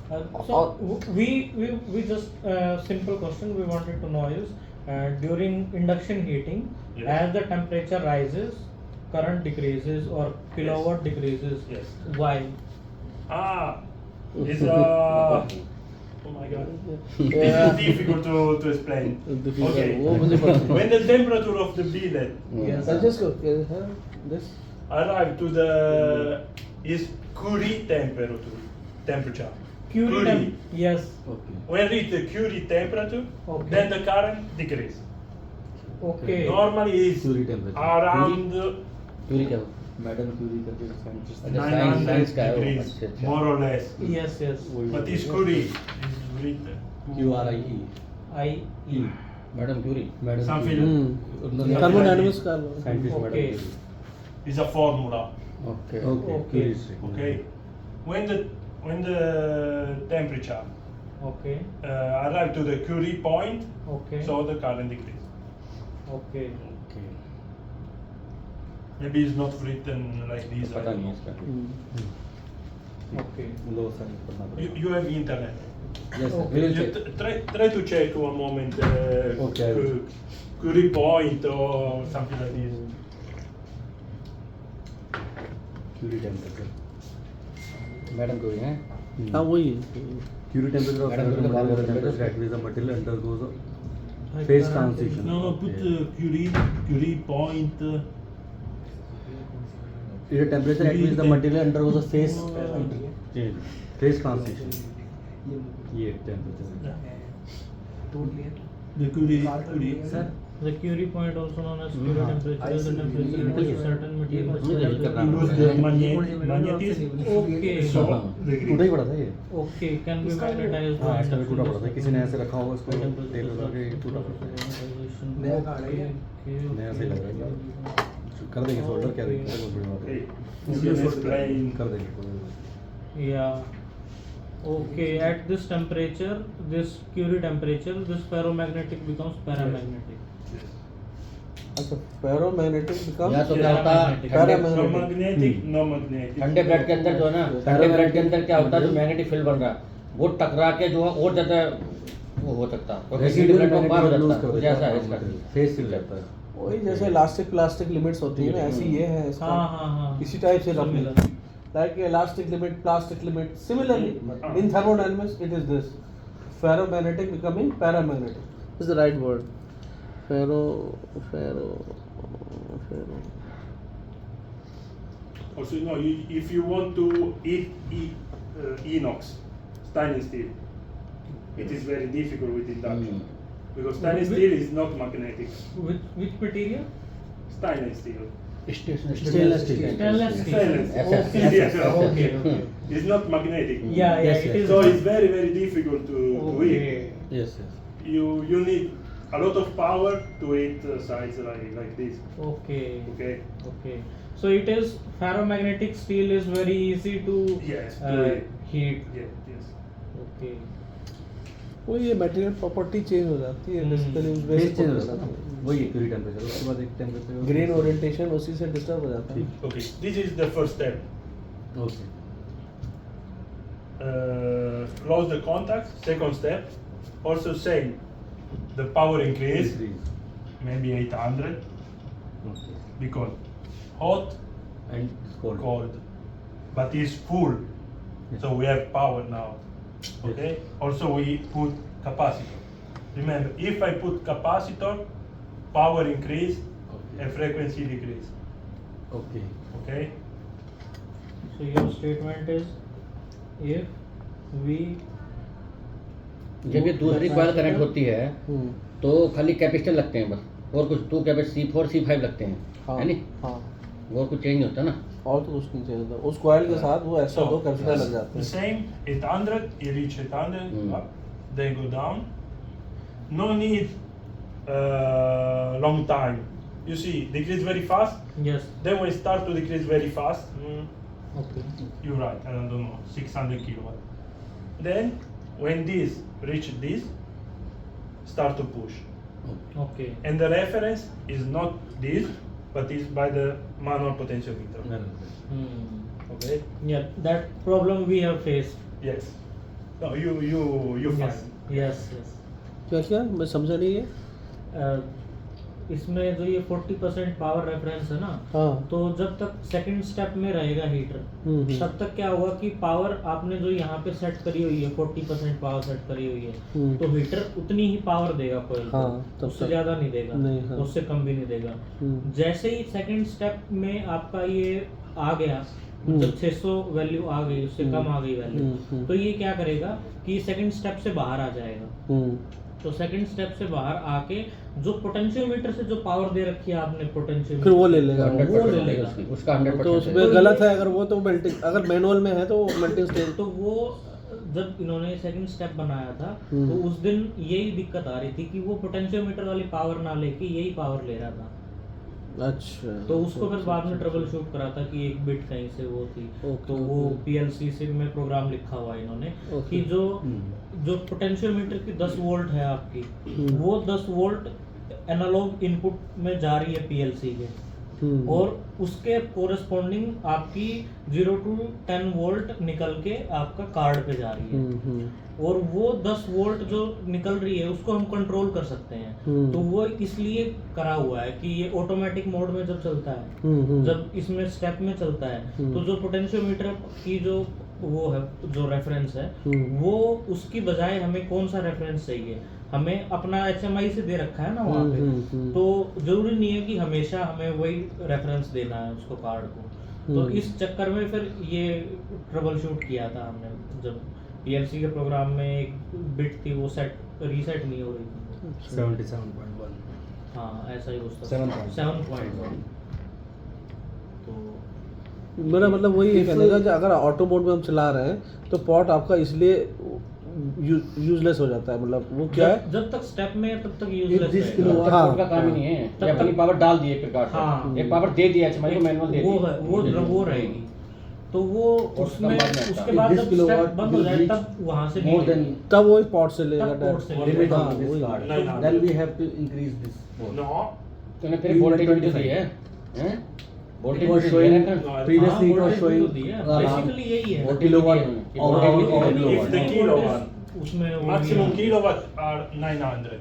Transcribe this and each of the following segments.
We just simple question we wanted to know is during induction heating, Yes. as the temperature rises, current decreases or kilowatt decreases. Yes. Why? It's oh my god. This is difficult to explain. Okay. When the temperature of the billet Yes. This. arrive to the is Curie temperature. Curie. Yes. Okay. When reach the Curie temperature, Okay. then the current decrease. Okay. Normally is Curie temperature. around Curie क्या madam Curie करके scientist अच्छा, 900 science का है वो, degrees, अच्छा, अच्छा। more or less. Yes. Yes. But it's Curie. It's written. QRIE I. Madam Curie madam Something thermodynamics का scientist Okay. Madam is a formula. Okay okay Okay. Okay. When the temperature Okay. arrive to the Curie point, Okay. so the current decrease. Okay. Okay Maybe it's not written like this. I पता don't नहीं know. इसका Okay. लो sign करना You have internet. Yes Okay. Will You check try to check one moment. Okay, I will. Curie point or something like this. Curie temperature madam Curie हैं हाँ वही Curie temperature of Madam, certain बात molecular करें, temperature better. at which the material undergoes a High phase current transition. No, put Curie point. It is a temperature at which the material undergoes a phase change, phase transition. ये temperature. The Curie. Sir, The Curie point, also known as Curie temperature, is the temperature at which certain material Lose the magnetism. Okay. So टूटा ही पड़ा था ये. Okay, can be magnetized. हाँ, by ऐसा भी टूटा पड़ा था. substance. किसी ने ऐसे रखा होगा उसको Temperature तेल लगा के टूटा पड़ा. नया कार्ड है नया सही लग रहा है. कर देंगे सोल्डर क्या दिक्कत है, बहुत बड़ी बात Okay. है. You can explain. कर देंगे कोई बात Yeah. Okay, at this temperature, this Curie temperature, this ferromagnetic becomes paramagnetic. अच्छा फेरोमैग्नेटिक बिकम या तो क्या होता है Paramagnetic. No magnetic, no magnetic. ठंडे ब्लड के अंदर जो है ना ठंडे ब्लड के अंदर क्या होता है जो मैग्नेटिक फील्ड बन रहा है वो टकरा के जो है और ज्यादा वो हो सकता है क्योंकि हीट ब्लड को पार हो जाता है कुछ ऐसा है इसका फेस सिल जाता है. वही जैसे इलास्टिक प्लास्टिक लिमिट्स होती है ना ऐसी ये है इसका हाँ. इसी टाइप से रखनी Similar. like elastic limit plastic limit similarly in thermodynamics it is this ferromagnetic becoming paramagnetic is the right word ferro Also, no, if you want to eat inox, stainless steel, it is very difficult with induction because stainless steel is not magnetic. Which material? Stainless steel. Stainless Stainless steel. Stainless steel. Stainless. Okay. Yes. Okay. It's not magnetic. Yeah. Yes, It yes. is. So it's very very difficult to eat. Okay. Yes, yes. You need a lot of power to eat sides like this. Okay. Okay. So it is ferromagnetic steel is very easy to Yes. To eat. heat. Yes. Okay. वो ये material property change हो जाती है basically face change हो जाता है. वही Curie temperature. उसके बाद एक टेम्परेचर ग्रेन ओरिएंटेशन उसी से डिस्टर्ब हो जाता है. Okay. This is the first step. Okay. Close the contact. Second step. Also same. The power increase. Maybe 800 okay. because hot, and cold. cold, but it's full. Yes. So we have power now. Okay. Also we put capacitor. Remember, if I put capacitor, power increase Okay. and frequency decrease. Okay. Okay. So your statement is if we जब ये दूसरी coil current होती है तो खाली capacitor लगते हैं बस और कुछ 2 कैपेसिटर C4 C5 लगते हैं हाँ है नहीं हाँ और कुछ चेंज नहीं होता ना. और तो कुछ नहीं चाहिए होता उस कॉइल के साथ वो एक्स्ट्रा दो कैपेसिटर लग जाते The हैं. same 800, you reach 800, Mm. up, then go down. No need long time. You see, decrease very fast. yes. Then when start to decrease very fast, Okay. you're right. I don't know, 600 kilowatt. Then when this reach this, start to push. Okay. And the reference is not this, but is by the manual potentiometer. Okay. Yeah, that problem we have faced. Yes. No, you Yes, find. yes, yes. क्या क्या मैं समझा नहीं है. इसमें जो ये 40% power reference है ना, हाँ. तो जब तक सेकंड स्टेप में रहेगा हीटर, तब तक क्या होगा कि पावर आपने जो यहाँ पे सेट करी हुई है 40% पावर सेट करी हुई है, तो हीटर उतनी ही पावर देगा कोयल को, हाँ, तब उससे तक ज्यादा नहीं देगा, नहीं, हाँ. उससे कम भी नहीं देगा. जैसे ही सेकंड स्टेप में आपका ये आ गया, जब 600 वैल्यू आ गई, उससे कम आ गई वैल्यू, तो ये क्या करेगा कि सेकंड स्टेप से बाहर आ जाएगा. तो सेकंड स्टेप से बाहर आके जो पोटेंशियोमीटर से जो पावर दे रखी है आपने पोटेंशियोमीटर, फिर वो ले लेगा. 100% लेगा उसका 100%. तो उसमें गलत है अगर वो, तो मेल्टिंग, अगर मैनुअल में है तो मेल्टिंग स्टेज. तो वो जब इन्होंने सेकंड स्टेप बनाया था, तो उस दिन यही दिक्कत आ रही थी कि वो पोटेंशियोमीटर वाली पावर ना लेके यही पावर ले रहा था. अच्छा. तो उसको फिर बाद में ट्रबल शूट करा था कि एक बिट कहीं से वो थी. तो वो पीएलसी से में प्रोग्राम लिखा हुआ है इन्होंने कि जो पोटेंशियोमीटर की 10 वोल्ट है आपकी, वो 10 वोल्ट एनालॉग इनपुट में जा रही है पीएलसी के, और उसके कोरेस्पॉन्डिंग आपकी 0 to 10 वोल्ट निकल के आपका कार्ड पे जा रही है, और वो 10 वोल्ट जो निकल रही है उसको हम कंट्रोल कर सकते हैं. तो वो इसलिए करा हुआ है कि ये ऑटोमेटिक मोड में जब चलता है, जब इसमें स्टेप में चलता है, तो जो पोटेंशियोमीटर की जो वो है, जो रेफरेंस है, वो उसकी बजाय हमें कौन सा रेफरेंस चाहिए, हमें अपना HMI से दे रखा है ना वहाँ पे, तो जरूरी नहीं है कि हमेशा हमें वही रेफरेंस देना है उसको कार्ड को. तो इस चक्कर में फिर ये ट्रबल शूट किया था हमने, जब पीएलसी के प्रोग्राम में एक बिट थी वो रीसेट नहीं हो रही थी. 77.1. हाँ ऐसा ही उसका 7.1. तो मेरा मतलब वही है कहने का कि अगर ऑटो मोड में हम चला रहे हैं तो पॉट आपका इसलिए यूजलेस हो जाता है. मतलब वो क्या है, जब तक स्टेप में है तब तक यूजलेस जिस है. किलो- हाँ, का काम ही नहीं है. तब ये अपनी तक- पावर डाल दी एक प्रकार से. हाँ. एक पावर दे दिया HMI को, मैनुअल दे दी. वो है, वो रहेगी. तो वो और उसमें उसका बाद में उसके आता। बाद This जब kilowatt स्टेप बंद हो will जाए reach तब वहां से more नहीं than लेगी. तब वही पॉट से लेगा. तब port से direct. लेगा. limit हाँ, of this वही. card. No, no. Then we have to increase this. No. तूने फिर You वोल्टेज will भी तो दी 25. है, हैं? It वोल्टेज was भी showing दिया है ना? previously it was voltage showing भी तो दी है. Basically यही है. वोल्टेज kilowatt भी दिया है. or हाँ, or voltage kilowatt. If the kilowatt, उसमें वो maximum भी है. kilowatt are 900.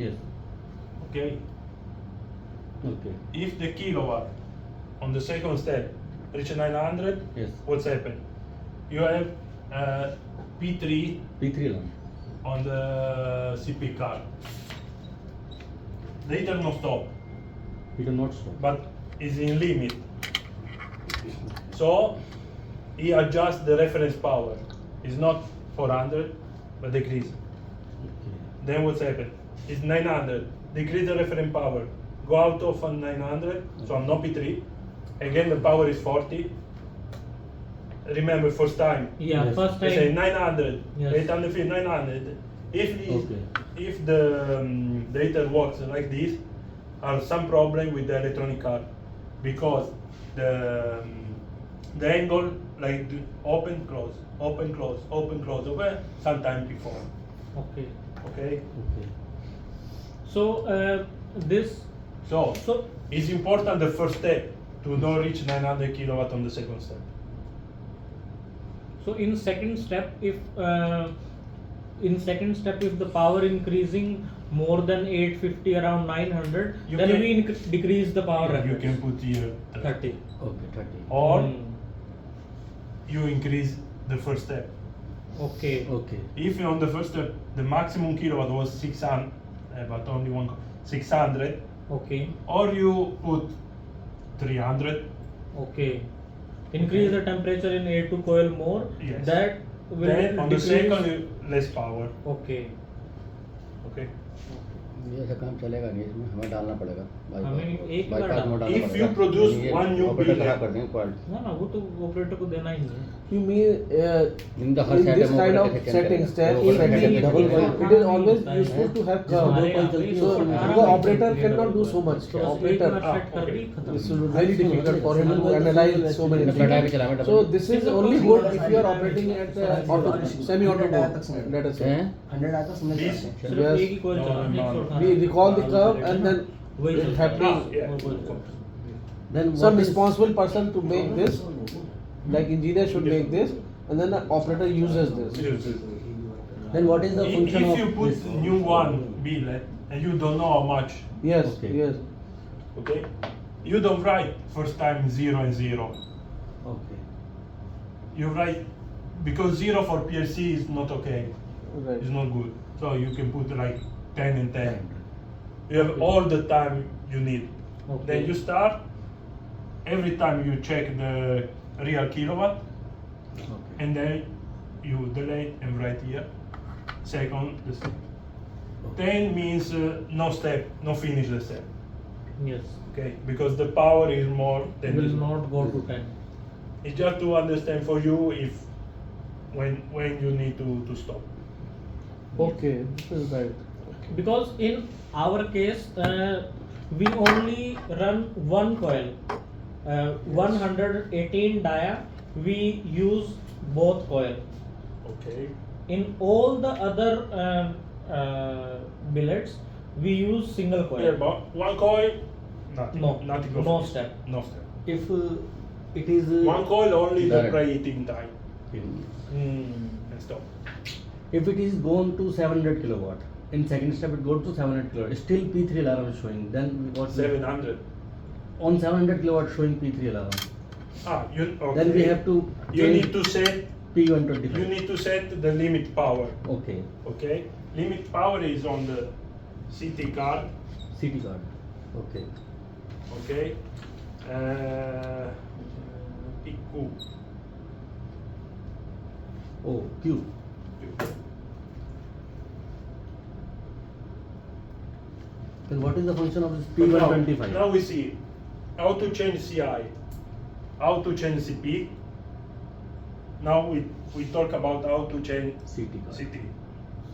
Yes. Okay. Okay. If the kilowatt on the second step reach 900, Yes. what's happened? You have P3 P3 lang. on the CP card. The heater no stop, We cannot stop. but is in limit. So he adjusts the reference power. It's not 400, but decrease. Okay. Then what's happened? It's 900. Decrease the reference power. Go out of 900, so I'm not P3. Again, the power is 40. Remember, first time. Yeah, Yes. first They say time. 900, Yes. 850, 900. Okay. If the data works like this, are some problem with the electronic card, because the angle like the open close, open close, open close, over sometime before. Okay. Okay. Okay. So this So so it's important the first step to not reach 900 kilowatt on the second step. So in second step, if if the power increasing more than 850 around 900, You then can- we decrease the power You reference. can put here 30. Okay. 30. or Hmm. you increase the first step. Okay. Okay. If on the first step the maximum kilowatt was 600, but only one 600, Okay. or you put 300. Okay. Increase the temperature in A2 coil more. Yes. That will Then on the decrease. second less power. Okay. Okay. ये ऐसा काम चलेगा नहीं, इसमें हमें डालना पड़ेगा. हमें एक बार bypass में डालना If पड़ेगा. you produce ये one new operator bill, खराब कर देंगे क्वालिटी. ना ना वो तो ऑपरेटर को देना ही नहीं है. You mean In the in this kind of settings, double coil, it is always useful to have curve. हमारे यहाँ पे So 18 the operator cannot do so much. तो Operator, एक बार set कर दी, खत्म. this will be very difficult for him to analyze so many double type things. चला मैं So this is only good if you are operating at the auto, semi-auto mode. Let us say. हैं? 100 आता समझ This- जाते हैं. सिर्फ Yes. एक ही coil चला है, No, no, 118. We recall the curve and then वही it चलता है. happening. Yeah. वो coil चलता है. Then Some what is- responsible person to make this, like engineer should make this, and then the operator uses this. Then what is the function If of you put this? new one billet and you don't know how much, Yes, Okay. yes. okay, you don't write first time 0 and 0. Okay. You write because 0 for PLC is not okay. Right. It's not good. So you can put like 10 and 10. 10. You have all the time you need. Okay. Then you start. Every time you check the real kilowatt, Okay. and then you delete and write here. Second, the step. 10 means no step, no finish the step. Yes. Okay, because the power is more than Will this. not go to 10. It's just to understand for you if when you need to stop. Okay, this is right. Because in our case, we only run one coil. 118 dia, we use both coil. Okay. In all the other billets, we use single coil. Yeah, but one coil, nothing. No, nothing. no of it. step. No step. If it is One coil only the Direct. preheating time Hmm. and stop. if it is gone to 700 kilowatt, in second step it goes to 700 kilowatt, still P3 alarm is showing. Then what? 700. On 700 kilowatt showing P3 alarm. You okay. Then we have to You change need to set. P125. You need to set the limit power. Okay. Okay. Limit power is on the CT card. CT card. Okay. Okay. PQ. Oh, Q. Then what is the function of this P125? Now we see how to change CI, how to change CP. Now we talk about how to change CT card. CT.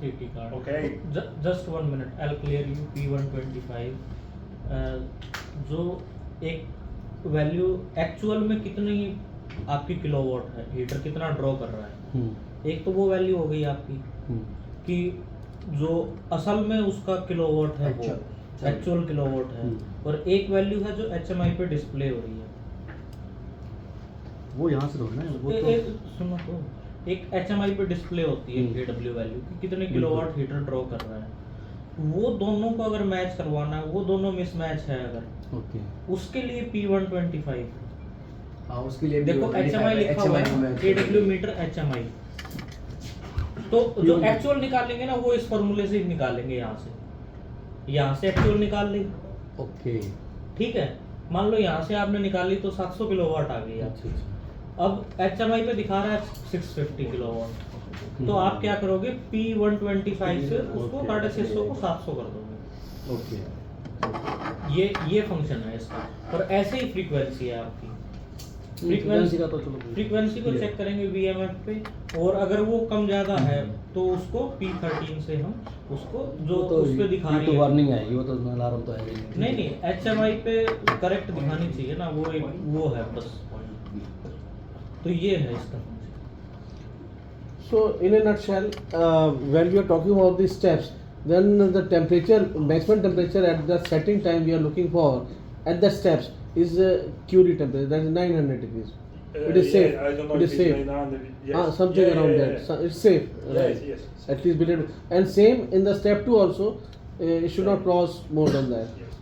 CT card. Okay. Just 1 minute. I'll clear you. P125. जो एक value actual में कितनी आपकी kilowatt है, heater कितना draw कर रहा है, एक तो वो वैल्यू हो गई आपकी कि जो असल में उसका किलोवाट है वो एक्चुअल किलोवाट है, और एक वैल्यू है जो HMI पे डिस्प्ले हो रही है। वो यहाँ से ढूंढना है वो तो सुनो तो, एक HMI पे डिस्प्ले होती है kW वैल्यू कि कितने किलोवाट हीटर ड्रॉ कर रहा है। वो दोनों को अगर मैच करवाना है, वो दोनों मिसमैच है अगर, ओके। उसके लिए P125। हाँ उसके लिए देखो HMI लिखा हुआ है, kW मीटर HMI। तो जो एक्चुअल निकालेंगे ना, वो इस फॉर्मूले से ही निकालेंगे, यहाँ से एक्चुअल निकाल ली। ओके। ठीक है, मान लो यहाँ से आपने निकाली तो 700 किलोवाट आ गई आपकी। अब HMI पे दिखा रहा है 650 किलोवाट, तो आप क्या करोगे, P125 से उसको 650 को 700 कर दोगे। ओके। ये फंक्शन है इसका। और ऐसे ही फ्रीक्वेंसी है आपकी। फ्रीक्वेंसी का तो चलो फ्रीक्वेंसी को चेक करेंगे VMF पे, और अगर वो कम ज्यादा है तो उसको P13 से हम उसको जो तो उस पे दिखा रही है, वार्निंग आएगी, वो तो अलार्म तो है नहीं HMI पे करेक्ट दिखानी चाहिए ना, वो एक वो है बस। तो ये है इसका। So in a nutshell, when we are talking about these steps, then the temperature, maximum temperature at the setting time we are looking for at the steps is Curie temperature, that is 900 degrees. It is safe. I don't know It if is it's safe. 900. Yes. Something Yeah, around yeah, that. yeah. So it's safe. Yes, right. yes. At least below. And same in the step 2 also, it should not cross more than that. Yes.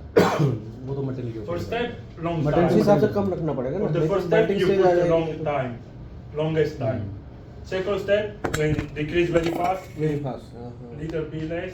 वो तो material के For ऊपर है। step, long But time. उस हिसाब से कम रखना पड़ेगा For ना। the first Batting step, you stage uh put जाएगी long तो- time, longest time. Second step, when decrease very fast, Very fast. little bit less.